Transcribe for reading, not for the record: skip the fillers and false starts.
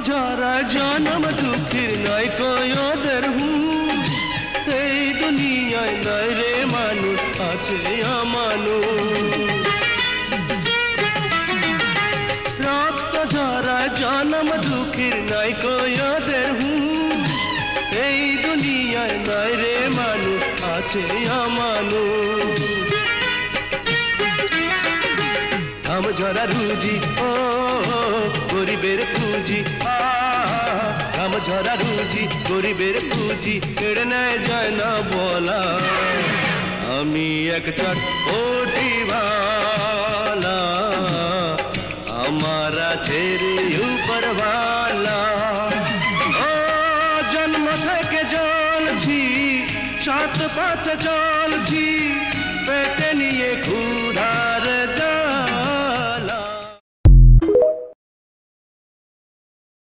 ঝরা জনম দুঃখের নয় কয়দের হুঁশ এই দুনিয়ায় নয় রে মানুষ আছে অমানুষ রক্ত ঝরা জনম দুঃখের নয় কয়দের হুঁশ এই দুনিয়ায় নয় রে মানুষ আছে অমানুষ ঘাম ঝরা রুজি ও গরিবের পুঁজি ঘাম ঝরা রুজি গরিবের পুঁজি কেড়ে নেয় যায় না বলা আমি এক চটপটিওয়ালা আমার আছে রে উপরওয়ালা ও জন্ম থেকে চলছি সাত পথে চলছি পেটে নিয়ে ঘুম